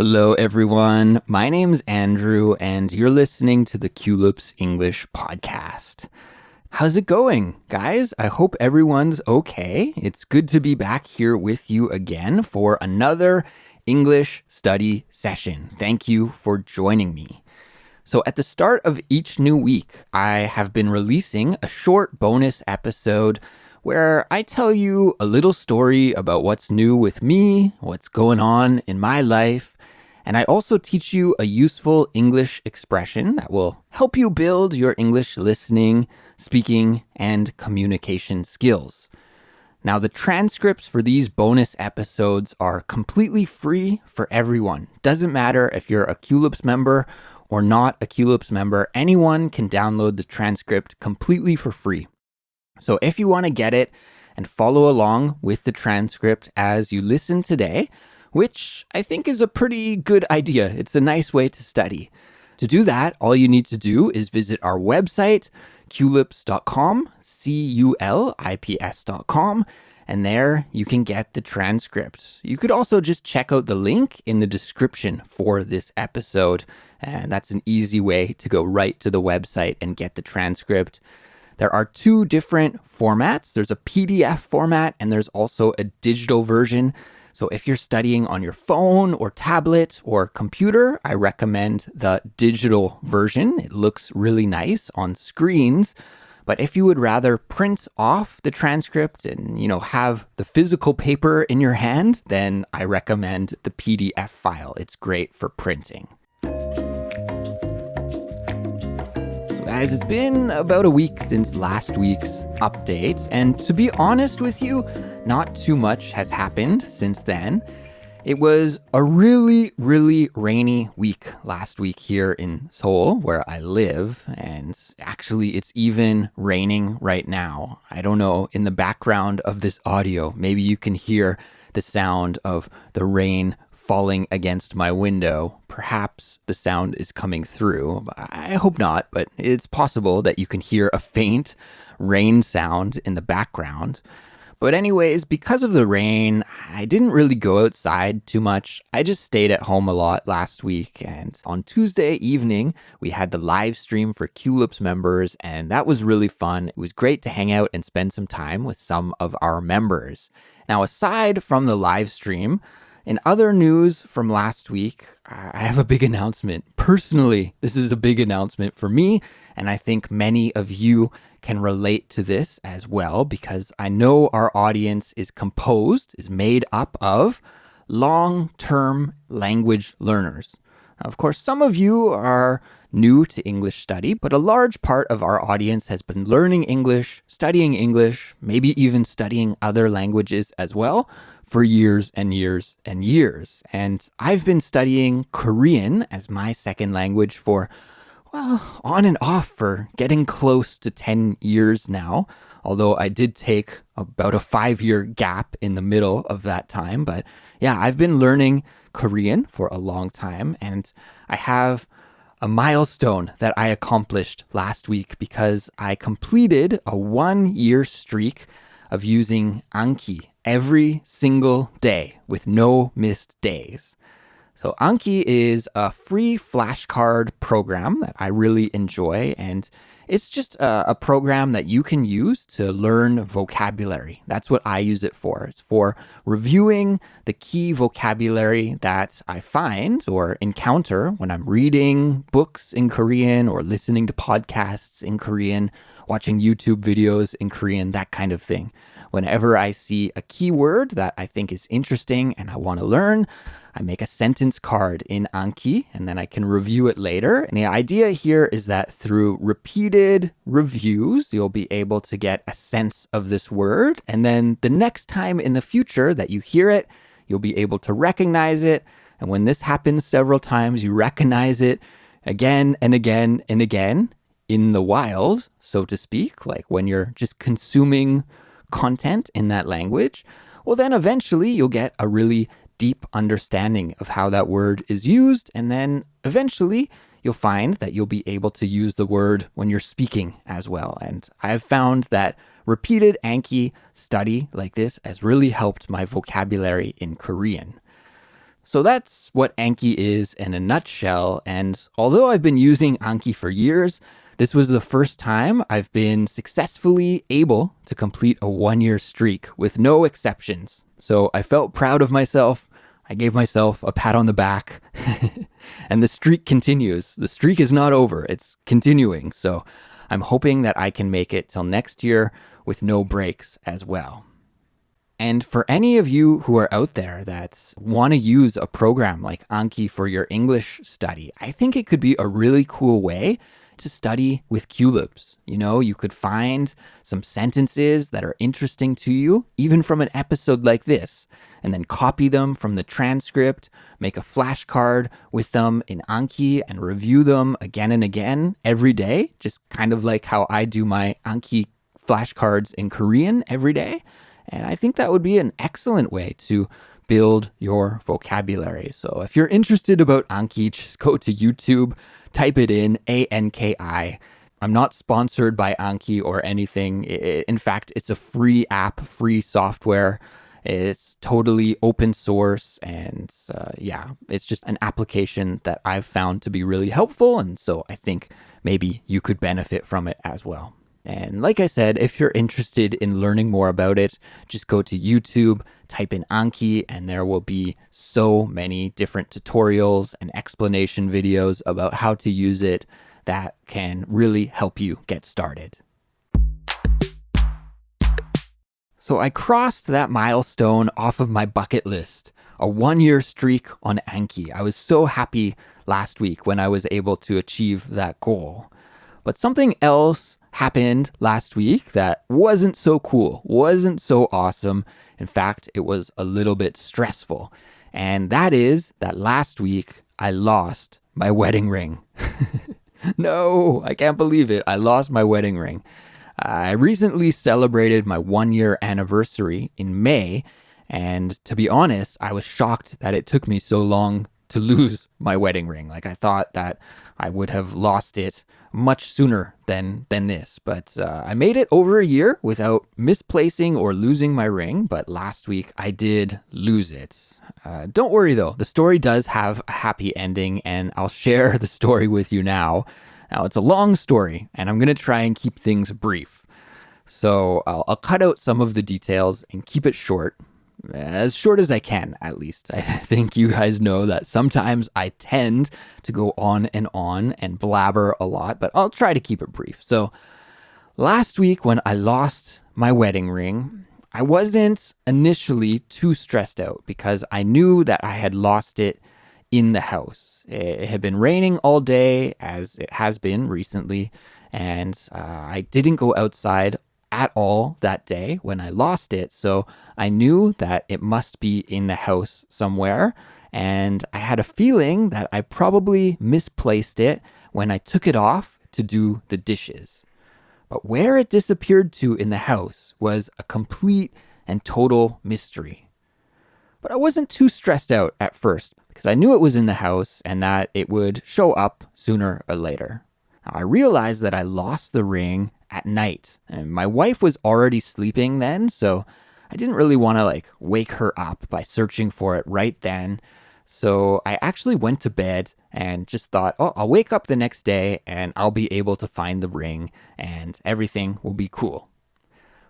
Hello, everyone. My name's Andrew, and you're listening to the Culips English podcast. How's it going, guys? I hope everyone's okay. It's good to be back here with you again for another English study session. Thank you for joining me. So at the start of each new week, I have been releasing a short bonus episode where I tell you a little story about what's new with me, what's going on in my life, and I also teach you a useful English expression that will help you build your English listening, speaking, and communication skills. Now, the transcripts for these bonus episodes are completely free for everyone. Doesn't matter if you're a Culips member or not a Culips member, anyone can download the transcript completely for free. So if you want to get it and follow along with the transcript as you listen today, which I think is a pretty good idea. It's a nice way to study. To do that, all you need to do is visit our website, culips.com, culips.com, and there you can get the transcript. You could also just check out the link in the description for this episode, and that's an easy way to go right to the website and get the transcript. There are two different formats. There's a PDF format, and there's also a digital version. So if you're studying on your phone or tablet or computer, I recommend the digital version. It looks really nice on screens. But if you would rather print off the transcript and, have the physical paper in your hand, then I recommend the PDF file. It's great for printing. Guys, it's been about a week since last week's update, and to be honest with you, not too much has happened since then. It was a really, really rainy week last week here in Seoul, where I live, and actually it's even raining right now. I don't know, in the background of this audio, maybe you can hear the sound of the rain falling against my window. Perhaps the sound is coming through. I hope not, but it's possible that you can hear a faint rain sound in the background. But anyways, because of the rain, I didn't really go outside too much. I just stayed at home a lot last week. And on Tuesday evening, we had the live stream for Culips members, and that was really fun. It was great to hang out and spend some time with some of our members. Now, aside from the live stream, in other news from last week, I have a big announcement. Personally, this is a big announcement for me, and I think many of you can relate to this as well, because I know our audience is made up of long-term language learners. Now, of course, some of you are new to English study, but a large part of our audience has been learning English, studying English, maybe even studying other languages as well, for years and years and years. And I've been studying Korean as my second language for, on and off for getting close to 10 years now, although I did take about a 5-year gap in the middle of that time. But yeah, I've been learning Korean for a long time, and I have a milestone that I accomplished last week because I completed a 1-year streak of using Anki every single day with no missed days. So Anki is a free flashcard program that I really enjoy, and it's just a program that you can use to learn vocabulary. That's what I use it for. It's for reviewing the key vocabulary that I find or encounter when I'm reading books in Korean or listening to podcasts in Korean, watching YouTube videos in Korean, that kind of thing. Whenever I see a keyword that I think is interesting and I want to learn, I make a sentence card in Anki, and then I can review it later. And the idea here is that through repeated reviews, you'll be able to get a sense of this word. And then the next time in the future that you hear it, you'll be able to recognize it. And when this happens several times, you recognize it again and again and again in the wild, so to speak, like when you're just consuming content in that language, well, then eventually you'll get a really deep understanding of how that word is used. And then eventually you'll find that you'll be able to use the word when you're speaking as well. And I've found that repeated Anki study like this has really helped my vocabulary in Korean. So that's what Anki is in a nutshell. And although I've been using Anki for years, this was the first time I've been successfully able to complete a 1-year streak with no exceptions. So I felt proud of myself. I gave myself a pat on the back. And the streak continues. The streak is not over. It's continuing. So I'm hoping that I can make it till next year with no breaks as well. And for any of you who are out there that want to use a program like Anki for your English study, I think it could be a really cool way to study with Culips. You know, you could find some sentences that are interesting to you, even from an episode like this, and then copy them from the transcript, make a flashcard with them in Anki and review them again and again every day, just kind of like how I do my Anki flashcards in Korean every day. And I think that would be an excellent way to build your vocabulary. So if you're interested about Anki, just go to YouTube, type it in, ANKI. I'm not sponsored by Anki or anything. In fact, it's a free app, free software. It's totally open source. And it's just an application that I've found to be really helpful. And so I think maybe you could benefit from it as well. And like I said, if you're interested in learning more about it, just go to YouTube, type in Anki, and there will be so many different tutorials and explanation videos about how to use it that can really help you get started. So I crossed that milestone off of my bucket list, a 1-year streak on Anki. I was so happy last week when I was able to achieve that goal. But something else happened last week that wasn't so cool, wasn't so awesome. In fact, it was a little bit stressful. And that is that last week I lost my wedding ring. No, I can't believe it. I lost my wedding ring. I recently celebrated my 1-year anniversary in May. And to be honest, I was shocked that it took me so long to lose my wedding ring. Like I thought that I would have lost it much sooner than this. But I made it over a year without misplacing or losing my ring. But last week I did lose it. Don't worry though, the story does have a happy ending and I'll share the story with you now. Now it's a long story and I'm going to try and keep things brief. So I'll cut out some of the details and keep it short. As short as I can, at least. I think you guys know that sometimes I tend to go on and blabber a lot, but I'll try to keep it brief. So last week when I lost my wedding ring, I wasn't initially too stressed out because I knew that I had lost it in the house. It had been raining all day, as it has been recently, and I didn't go outside at all that day when I lost it. So I knew that it must be in the house somewhere. And I had a feeling that I probably misplaced it when I took it off to do the dishes. But where it disappeared to in the house was a complete and total mystery. But I wasn't too stressed out at first because I knew it was in the house and that it would show up sooner or later. Now, I realized that I lost the ring at night. And my wife was already sleeping then, so I didn't really want to wake her up by searching for it right then. So I actually went to bed and just thought, oh, I'll wake up the next day and I'll be able to find the ring and everything will be cool.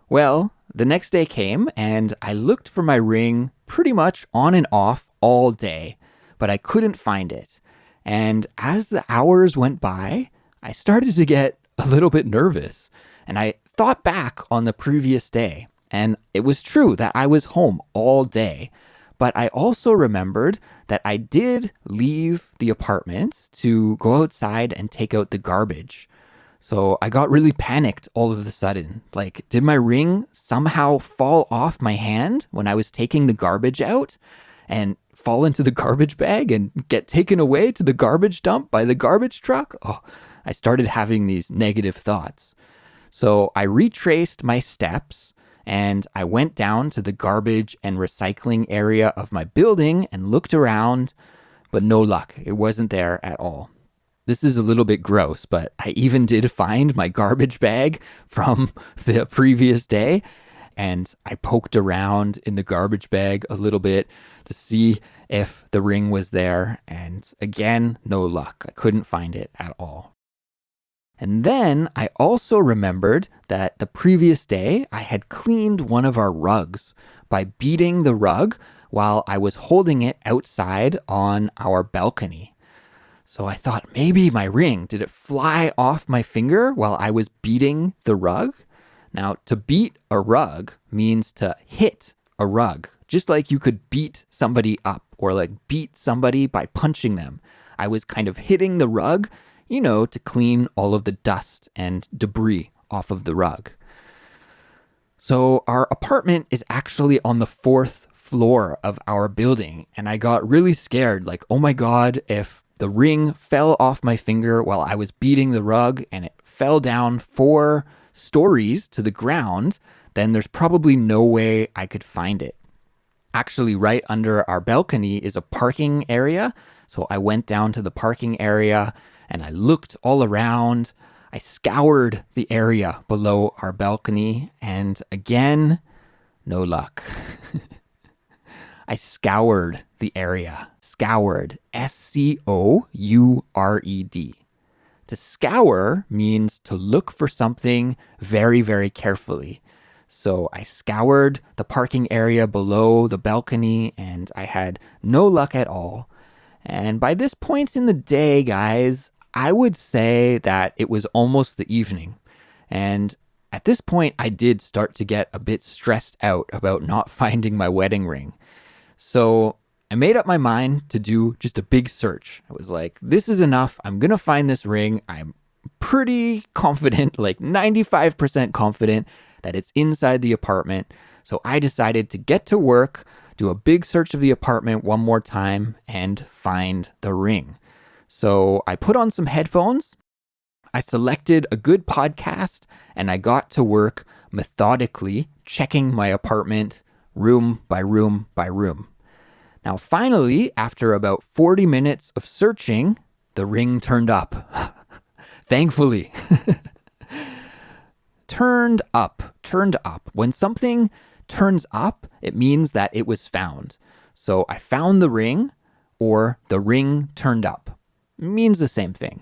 Well, the next day came and I looked for my ring pretty much on and off all day, but I couldn't find it. And as the hours went by, I started to get a little bit nervous. And I thought back on the previous day, and it was true that I was home all day. But I also remembered that I did leave the apartment to go outside and take out the garbage. So I got really panicked all of a sudden. Did my ring somehow fall off my hand when I was taking the garbage out and fall into the garbage bag and get taken away to the garbage dump by the garbage truck? Oh, I started having these negative thoughts. So I retraced my steps and I went down to the garbage and recycling area of my building and looked around, but no luck. It wasn't there at all. This is a little bit gross, but I even did find my garbage bag from the previous day. And I poked around in the garbage bag a little bit to see if the ring was there. And again, no luck. I couldn't find it at all. And then I also remembered that the previous day I had cleaned one of our rugs by beating the rug while I was holding it outside on our balcony. So I thought, maybe my ring, did it fly off my finger while I was beating the rug? Now, to beat a rug means to hit a rug, just like you could beat somebody up or like beat somebody by punching them. I was kind of hitting the rug, to clean all of the dust and debris off of the rug. So our apartment is actually on the 4th floor of our building, and I got really scared, like, oh my God, if the ring fell off my finger while I was beating the rug and it fell down 4 stories to the ground, then there's probably no way I could find it. Actually, right under our balcony is a parking area. So I went down to the parking area and I looked all around. I scoured the area below our balcony, and again, no luck. I scoured the area. Scoured. S-C-O-U-R-E-D. To scour means to look for something very, very carefully. So I scoured the parking area below the balcony and I had no luck at all. And by this point in the day, guys, I would say that it was almost the evening. And at this point, I did start to get a bit stressed out about not finding my wedding ring. So I made up my mind to do just a big search. I was like, this is enough. I'm going to find this ring. I'm pretty confident, like 95% confident that it's inside the apartment. So I decided to get to work, do a big search of the apartment one more time, and find the ring. So I put on some headphones, I selected a good podcast, and I got to work methodically checking my apartment room by room by room. Now, finally, after about 40 minutes of searching, the ring turned up. Thankfully. Turned up. When something turns up, it means that it was found. So I found the ring, or the ring turned up. It means the same thing.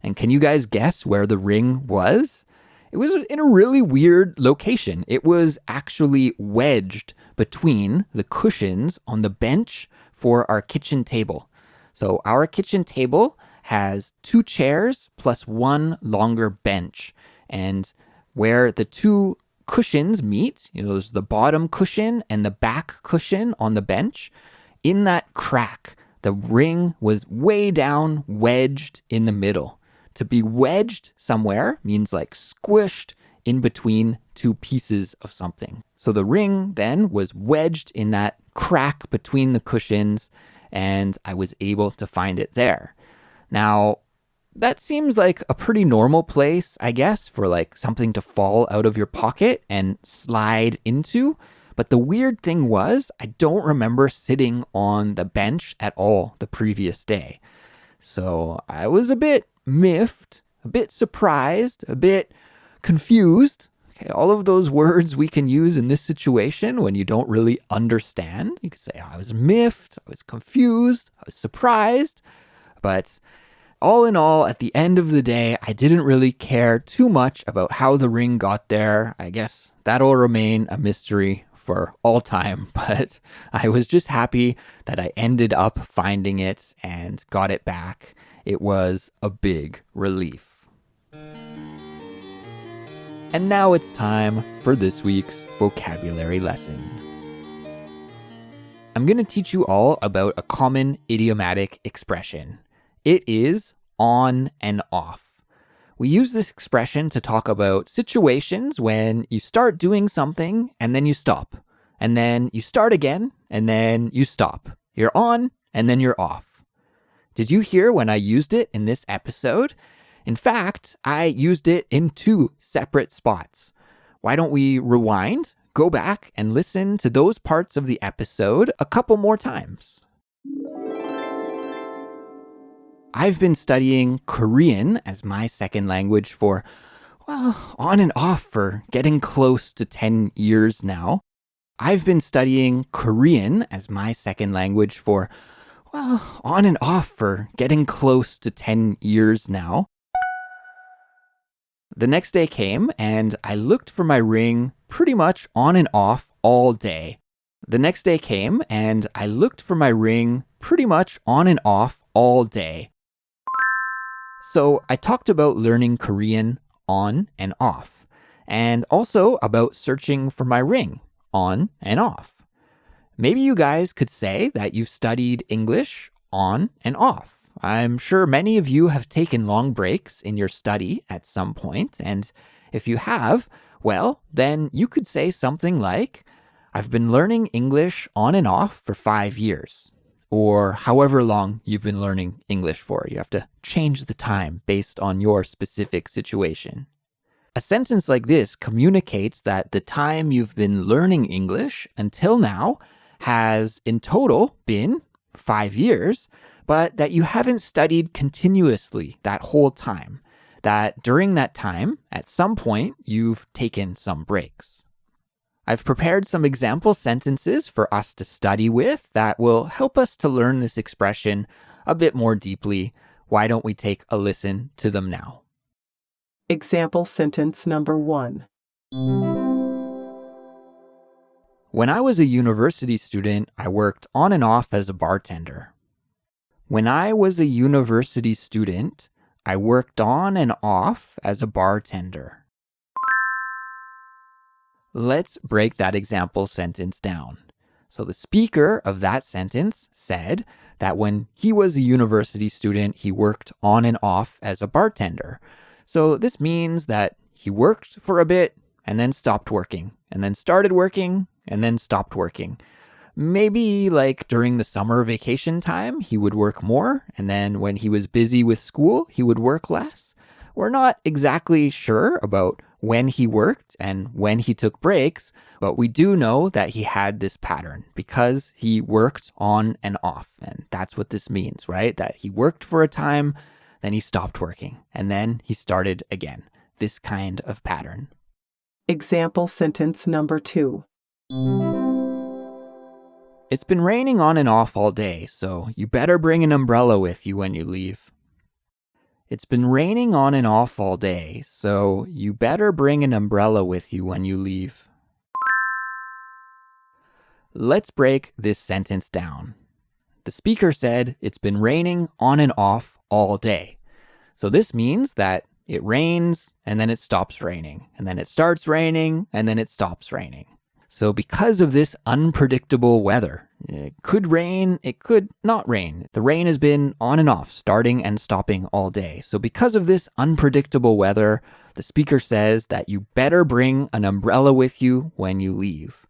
And can you guys guess where the ring was? It was in a really weird location. It was actually wedged between the cushions on the bench for our kitchen table. So our kitchen table has 2 chairs plus 1 longer bench. And where the 2 cushions meet, there's the bottom cushion and the back cushion on the bench. In that crack, the ring was way down, wedged in the middle. To be wedged somewhere means like squished in between 2 pieces of something. So the ring then was wedged in that crack between the cushions, and I was able to find it there. Now, that seems like a pretty normal place, I guess, for like something to fall out of your pocket and slide into. But the weird thing was, I don't remember sitting on the bench at all the previous day. So I was a bit miffed, a bit surprised, a bit confused. Okay, all of those words we can use in this situation when you don't really understand. You could say, I was miffed, I was confused, I was surprised. But all in all, at the end of the day, I didn't really care too much about how the ring got there. I guess that'll remain a mystery for all time, but I was just happy that I ended up finding it and got it back. It was a big relief. And now it's time for this week's vocabulary lesson. I'm going to teach you all about a common idiomatic expression. It is on and off. We use this expression to talk about situations when you start doing something and then you stop. And then you start again and then you stop. You're on and then you're off. Did you hear when I used it in this episode? In fact, I used it in 2 separate spots. Why don't we rewind, go back and listen to those parts of the episode a couple more times. I've been studying Korean as my second language for, on and off for getting close to 10 years now. I've been studying Korean as my second language for, well, on and off for getting close to 10 years now. The next day came and I looked for my ring pretty much on and off all day. The next day came and I looked for my ring pretty much on and off all day. So I talked about learning Korean on and off, and also about searching for my ring on and off. Maybe you guys could say that you've studied English on and off. I'm sure many of you have taken long breaks in your study at some point, and if you have, well, then you could say something like, I've been learning English on and off for 5 years, or however long you've been learning English for. You have to change the time based on your specific situation. A sentence like this communicates that the time you've been learning English until now has in total been 5 years, but that you haven't studied continuously that whole time, that during that time, at some point, you've taken some breaks. I've prepared some example sentences for us to study with that will help us to learn this expression a bit more deeply. Why don't we take a listen to them now? Example sentence number 1. When I was a university student, I worked on and off as a bartender. When I was a university student, I worked on and off as a bartender. Let's break that example sentence down. So the speaker of that sentence said that when he was a university student, he worked on and off as a bartender. So this means that he worked for a bit and then stopped working, and then started working and then stopped working. Maybe like during the summer vacation time, he would work more, and then when he was busy with school, he would work less. We're not exactly sure about when he worked and when he took breaks, but we do know that he had this pattern because he worked on and off. And that's what this means, right? That he worked for a time, then he stopped working, and then he started again. This kind of pattern. Example sentence number 2. It's been raining on and off all day, so you better bring an umbrella with you when you leave. It's been raining on and off all day, so you better bring an umbrella with you when you leave. Let's break this sentence down. The speaker said it's been raining on and off all day. So this means that it rains and then it stops raining, and then it starts raining and then it stops raining. So because of this unpredictable weather, it could rain, it could not rain. The rain has been on and off, starting and stopping all day. So because of this unpredictable weather, the speaker says that you better bring an umbrella with you when you leave.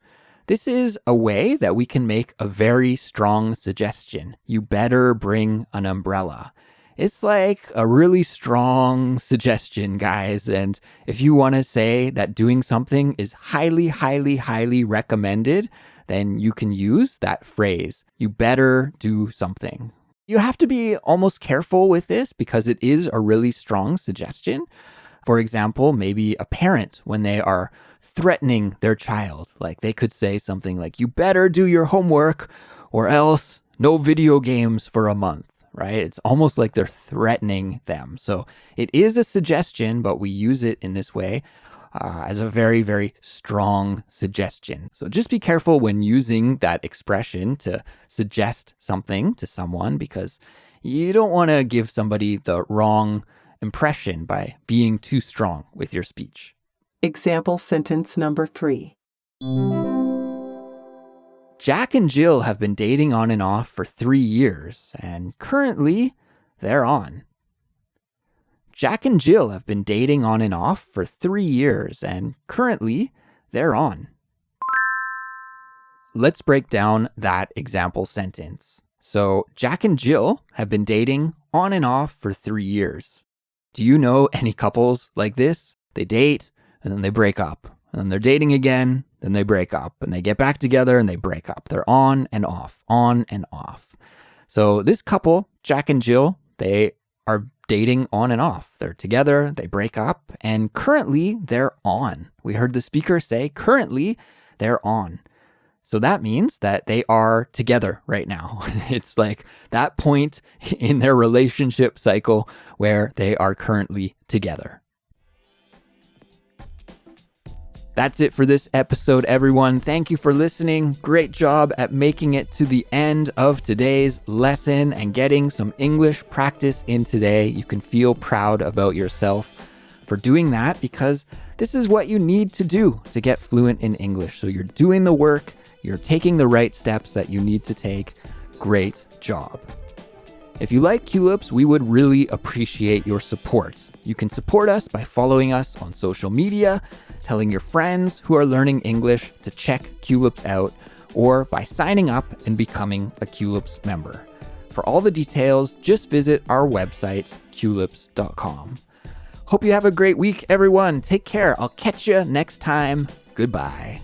This is a way that we can make a very strong suggestion. You better bring an umbrella. It's like a really strong suggestion, guys. And if you want to say that doing something is highly, highly, highly recommended, then you can use that phrase. You better do something. You have to be almost careful with this because it is a really strong suggestion. For example, maybe a parent, when they are threatening their child, like they could say something like, you better do your homework or else no video games for a month. Right? It's almost like they're threatening them. So it is a suggestion, but we use it in this way as a very, very strong suggestion. So just be careful when using that expression to suggest something to someone, because you don't want to give somebody the wrong impression by being too strong with your speech. Example sentence number 3. Jack and Jill have been dating on and off for 3 years, and currently, they're on. Jack and Jill have been dating on and off for 3 years, and currently, they're on. Let's break down that example sentence. So, Jack and Jill have been dating on and off for 3 years. Do you know any couples like this? They date, and then they break up. And then they're dating again, then they break up, and they get back together and they break up. They're on and off, on and off. So this couple, Jack and Jill, they are dating on and off. They're together, they break up, and currently they're on. We heard the speaker say, currently they're on. So that means that they are together right now. It's like that point in their relationship cycle where they are currently together. That's it for this episode, everyone. Thank you for listening. Great job at making it to the end of today's lesson and getting some English practice in today. You can feel proud about yourself for doing that because this is what you need to do to get fluent in English. So you're doing the work, you're taking the right steps that you need to take. Great job. If you like Culips, we would really appreciate your support. You can support us by following us on social media, telling your friends who are learning English to check Culips out, or by signing up and becoming a Culips member. For all the details, just visit our website, culips.com. Hope you have a great week, everyone. Take care. I'll catch you next time. Goodbye.